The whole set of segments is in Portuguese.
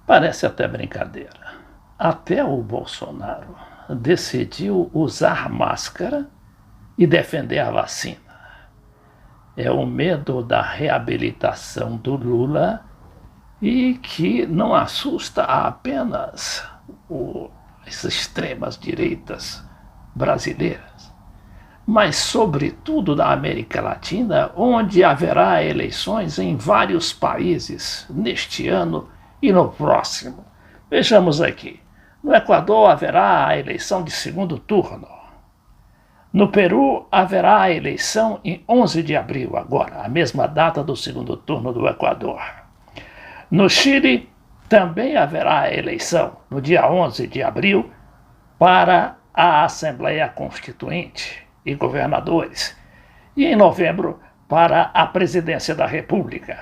Parece até brincadeira. Até o Bolsonaro decidiu usar máscara e defender a vacina. É o medo da reabilitação do Lula e que não assusta apenas as extremas direitas brasileiras, mas sobretudo da América Latina, onde haverá eleições em vários países neste ano e no próximo. Vejamos aqui. No Equador haverá a eleição de segundo turno. No Peru haverá a eleição em 11 de abril, agora, a mesma data do segundo turno do Equador. No Chile também haverá a eleição, no dia 11 de abril, para a Assembleia Constituinte e governadores, e em novembro para a presidência da República.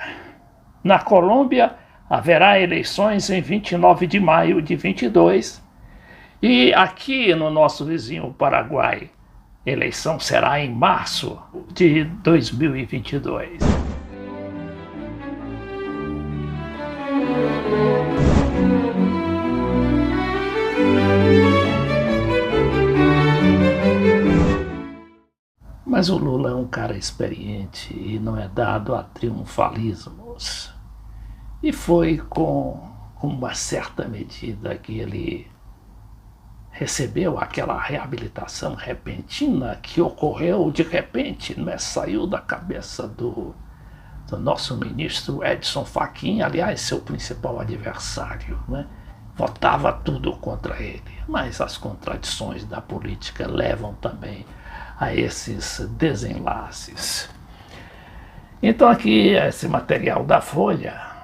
Na Colômbia haverá eleições em 29 de maio de 22 e aqui no nosso vizinho Paraguai, a eleição será em março de 2022. Mas o Lula é um cara experiente e não é dado a triunfalismos. E foi com uma certa medida que ele recebeu aquela reabilitação repentina que ocorreu de repente, né? Saiu da cabeça do nosso ministro Edson Fachin, aliás, seu principal adversário, né? Votava tudo contra ele, mas as contradições da política levam também a esses desenlaces. Então aqui esse material da Folha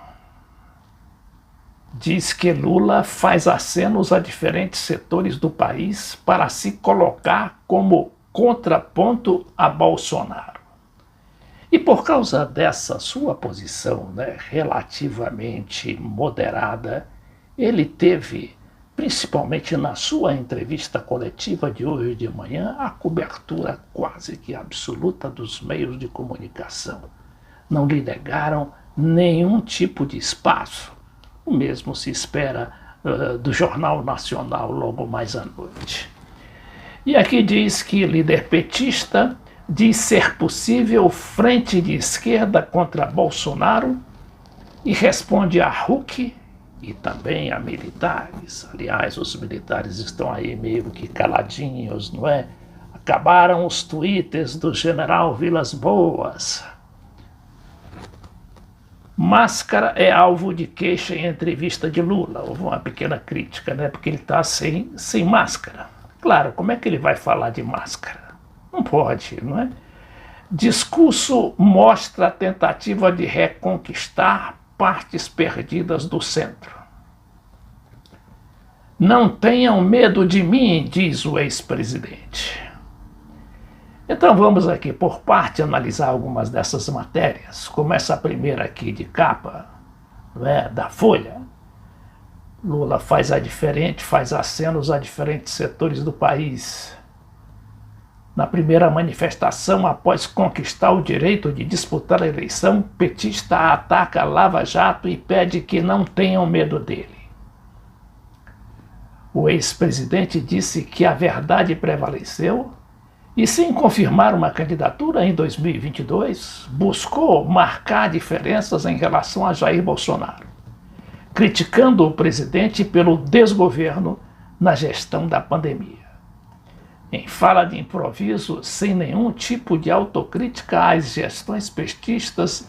diz que Lula faz acenos a diferentes setores do país para se colocar como contraponto a Bolsonaro. E por causa dessa sua posição, né, relativamente moderada, ele teve, principalmente na sua entrevista coletiva de hoje de manhã, a cobertura quase que absoluta dos meios de comunicação. Não lhe negaram nenhum tipo de espaço. O mesmo se espera do Jornal Nacional logo mais à noite. E aqui diz que líder petista diz ser possível frente de esquerda contra Bolsonaro e responde a Huck e também a militares. Aliás, os militares estão aí meio que caladinhos, não é? Acabaram os twitters do general Vilas Boas. Máscara é alvo de queixa em entrevista de Lula. Houve uma pequena crítica, né? Porque ele está sem máscara. Claro, como é que ele vai falar de máscara? Não pode, não é? Discurso mostra a tentativa de reconquistar partes perdidas do centro. Não tenham medo de mim, diz o ex-presidente. Então vamos aqui por parte analisar algumas dessas matérias, como essa primeira aqui de capa, né, da Folha. Lula faz acenos a diferentes setores do país. Na primeira manifestação, após conquistar o direito de disputar a eleição, petista ataca Lava Jato e pede que não tenham medo dele. O ex-presidente disse que a verdade prevaleceu e, sem confirmar uma candidatura em 2022, buscou marcar diferenças em relação a Jair Bolsonaro, criticando o presidente pelo desgoverno na gestão da pandemia. Em fala de improviso, sem nenhum tipo de autocrítica às gestões petistas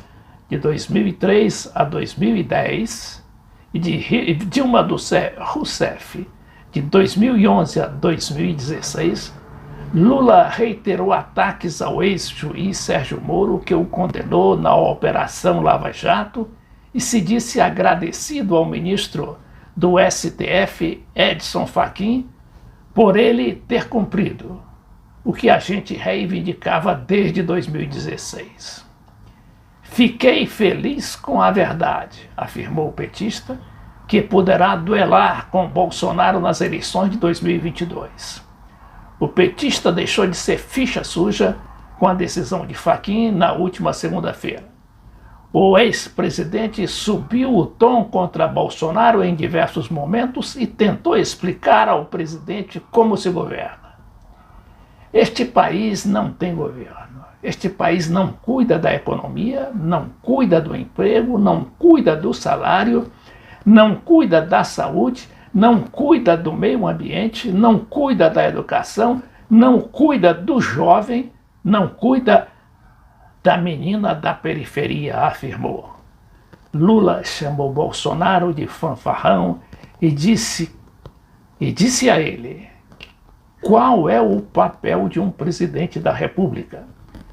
de 2003 a 2010 e de Dilma Rousseff de 2011 a 2016, Lula reiterou ataques ao ex-juiz Sérgio Moro, que o condenou na Operação Lava Jato, e se disse agradecido ao ministro do STF, Edson Fachin, por ele ter cumprido o que a gente reivindicava desde 2016. Fiquei feliz com a verdade, afirmou o petista, que poderá duelar com Bolsonaro nas eleições de 2022. O petista deixou de ser ficha suja com a decisão de Fachin na última segunda-feira. O ex-presidente subiu o tom contra Bolsonaro em diversos momentos e tentou explicar ao presidente como se governa. Este país não tem governo. Este país não cuida da economia, não cuida do emprego, não cuida do salário, não cuida da saúde, não cuida do meio ambiente, não cuida da educação, não cuida do jovem, não cuida da menina da periferia, afirmou. Lula chamou Bolsonaro de fanfarrão e disse a ele qual é o papel de um presidente da República,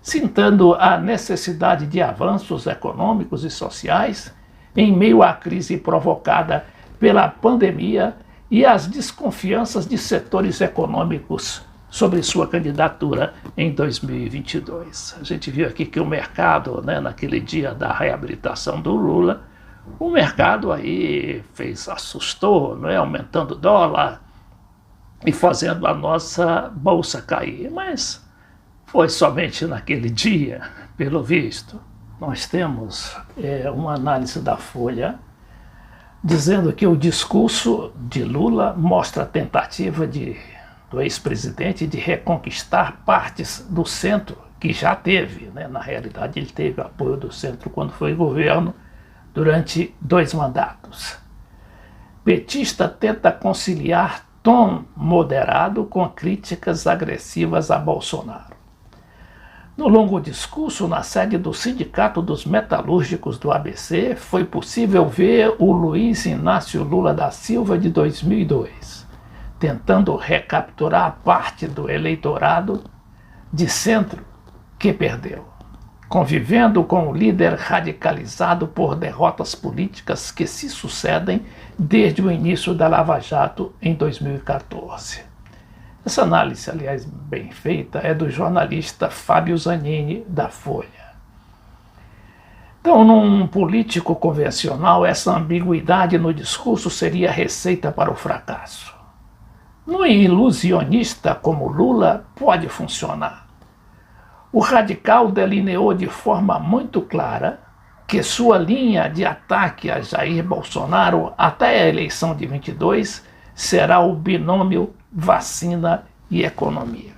citando a necessidade de avanços econômicos e sociais em meio à crise provocada pela pandemia e às desconfianças de setores econômicos sobre sua candidatura em 2022. A gente viu aqui que o mercado, naquele dia da reabilitação do Lula, o mercado aí assustou, aumentando o dólar e fazendo a nossa bolsa cair. Mas foi somente naquele dia, pelo visto. Nós temos uma análise da Folha dizendo que o discurso de Lula mostra a tentativa do ex-presidente de reconquistar partes do centro que já teve. Na realidade, ele teve apoio do centro quando foi governo durante 2 mandatos. Petista tenta conciliar tom moderado com críticas agressivas a Bolsonaro. No longo discurso na sede do Sindicato dos Metalúrgicos do ABC, foi possível ver o Luiz Inácio Lula da Silva de 2002, tentando recapturar parte do eleitorado de centro que perdeu, convivendo com o líder radicalizado por derrotas políticas que se sucedem desde o início da Lava Jato em 2014. Essa análise, aliás, bem feita, é do jornalista Fábio Zanini, da Folha. Então, num político convencional, essa ambiguidade no discurso seria receita para o fracasso. No ilusionista como Lula, pode funcionar. O radical delineou de forma muito clara que sua linha de ataque a Jair Bolsonaro até a eleição de 22 será o binômio vacina e economia.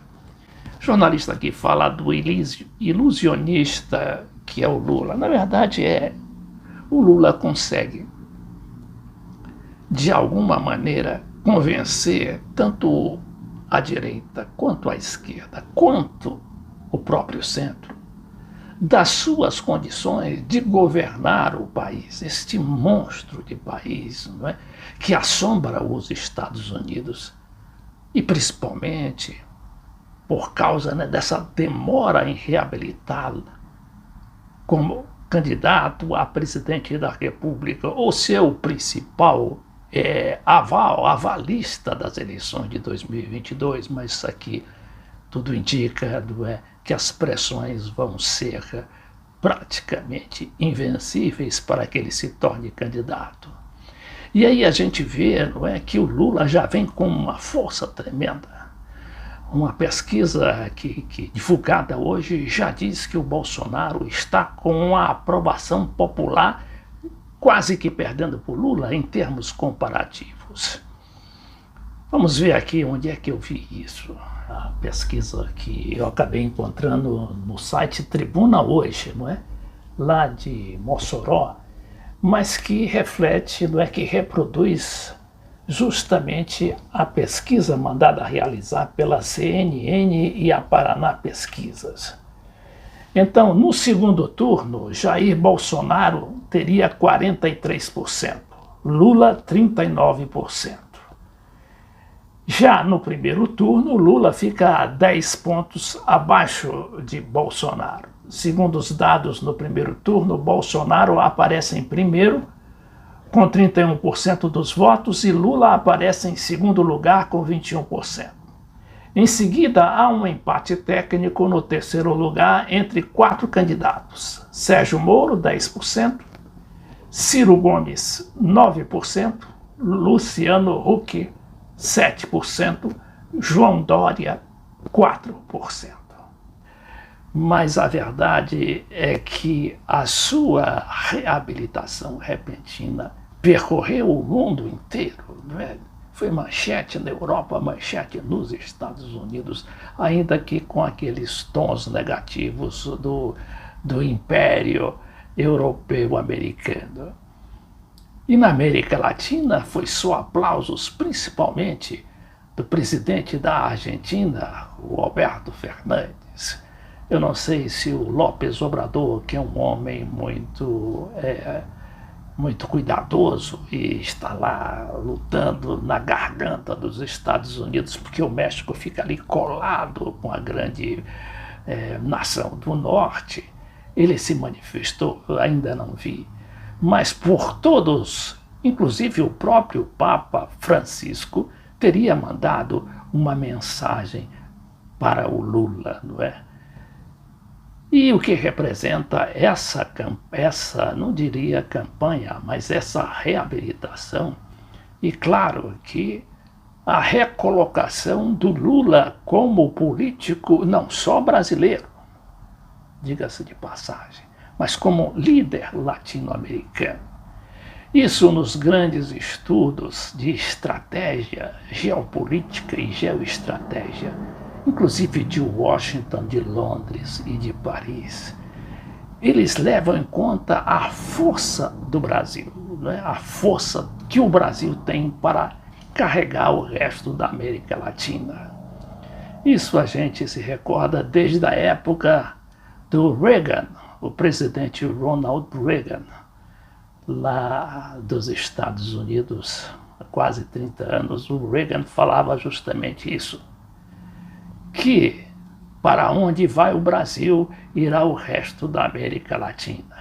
O jornalista aqui fala do ilusionista que é o Lula. Na verdade, o Lula consegue, de alguma maneira, convencer tanto a direita quanto a esquerda, quanto o próprio centro, das suas condições de governar o país, este monstro de país, que assombra os Estados Unidos, e principalmente por causa dessa demora em reabilitá-lo como candidato a presidente da República, ou seu principal avalista das eleições de 2022, mas isso aqui tudo indica que as pressões vão ser praticamente invencíveis para que ele se torne candidato. E aí a gente vê que o Lula já vem com uma força tremenda. Uma pesquisa que divulgada hoje já diz que o Bolsonaro está com a aprovação popular quase que perdendo por Lula em termos comparativos. Vamos ver aqui onde é que eu vi isso. A pesquisa que eu acabei encontrando no site Tribuna Hoje, lá de Mossoró, mas que reflete, que reproduz justamente a pesquisa mandada realizar pela CNN e a Paraná Pesquisas. Então, no segundo turno, Jair Bolsonaro teria 43%, Lula 39%. Já no primeiro turno, Lula fica a 10 pontos abaixo de Bolsonaro. Segundo os dados no primeiro turno, Bolsonaro aparece em primeiro, com 31% dos votos, e Lula aparece em segundo lugar, com 21%. Em seguida, há um empate técnico no terceiro lugar entre 4 candidatos. Sérgio Moro, 10%, Ciro Gomes, 9%, Luciano Huck, 7%, João Dória, 4%. mas a verdade é que a sua reabilitação repentina percorreu o mundo inteiro, não é? Foi manchete na Europa, manchete nos Estados Unidos, ainda que com aqueles tons negativos do Império Europeu-Americano. E na América Latina foi só aplausos, principalmente do presidente da Argentina, o Alberto Fernandes. Eu não sei se o López Obrador, que é um homem muito cuidadoso e está lá lutando na garganta dos Estados Unidos, porque o México fica ali colado com a grande nação do norte. Ele se manifestou, eu ainda não vi, mas por todos, inclusive o próprio Papa Francisco, teria mandado uma mensagem para o Lula, não é? E o que representa essa, não diria campanha, mas essa reabilitação, e claro que a recolocação do Lula como político não só brasileiro, diga-se de passagem, mas como líder latino-americano. Isso nos grandes estudos de estratégia geopolítica e geoestratégia, inclusive de Washington, de Londres e de Paris, eles levam em conta a força do Brasil, né? A força que o Brasil tem para carregar o resto da América Latina. Isso a gente se recorda desde a época do Reagan, o presidente Ronald Reagan, lá dos Estados Unidos, há quase 30 anos, o Reagan falava justamente isso, que para onde vai o Brasil, irá o resto da América Latina.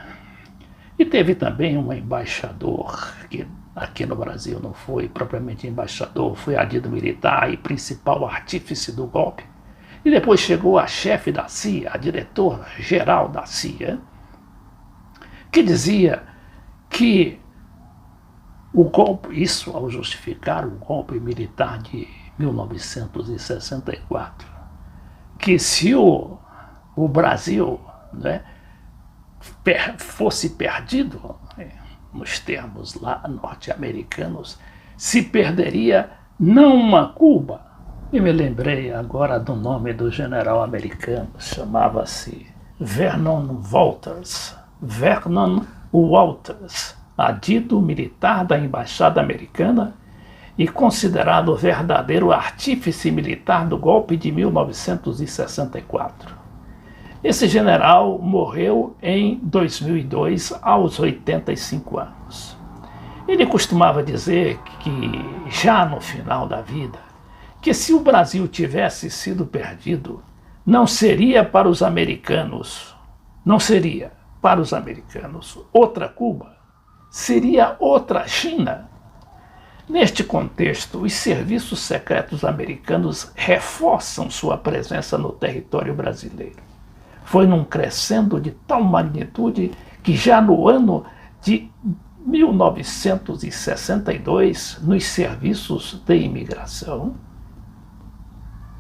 E teve também um embaixador, que aqui no Brasil não foi propriamente embaixador, foi adido militar e principal artífice do golpe. E depois chegou a chefe da CIA, a diretor-geral da CIA, que dizia que o golpe, isso ao justificar o golpe militar de 1964, que se o Brasil, né, fosse perdido, nos termos lá norte-americanos, se perderia não uma Cuba. E me lembrei agora do nome do general americano, chamava-se Vernon Walters. Vernon Walters, adido militar da Embaixada Americana e considerado o verdadeiro artífice militar do golpe de 1964. Esse general morreu em 2002, aos 85 anos. Ele costumava dizer que, já no final da vida, que se o Brasil tivesse sido perdido, não seria para os americanos, outra Cuba, seria outra China. Neste contexto, os serviços secretos americanos reforçam sua presença no território brasileiro. Foi num crescendo de tal magnitude que já no ano de 1962, nos serviços de imigração,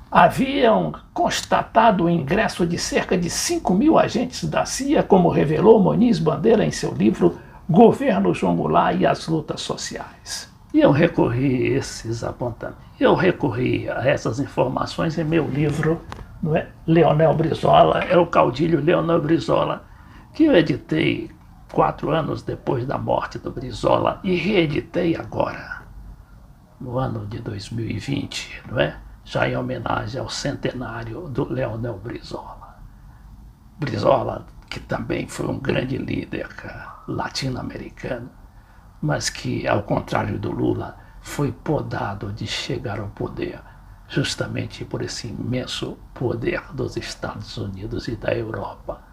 haviam constatado o ingresso de cerca de 5.000 agentes da CIA, como revelou Moniz Bandeira em seu livro Governo João Goulart e as Lutas Sociais. E eu recorri a esses apontamentos, eu recorri a essas informações em meu livro, não é? Leonel Brizola, é o caudilho Leonel Brizola, que eu editei 4 anos depois da morte do Brizola e reeditei agora, no ano de 2020, não é? Já em homenagem ao centenário do Leonel Brizola. Brizola, que também foi um grande líder latino-americano, mas que, ao contrário do Lula, foi podado de chegar ao poder, justamente por esse imenso poder dos Estados Unidos e da Europa.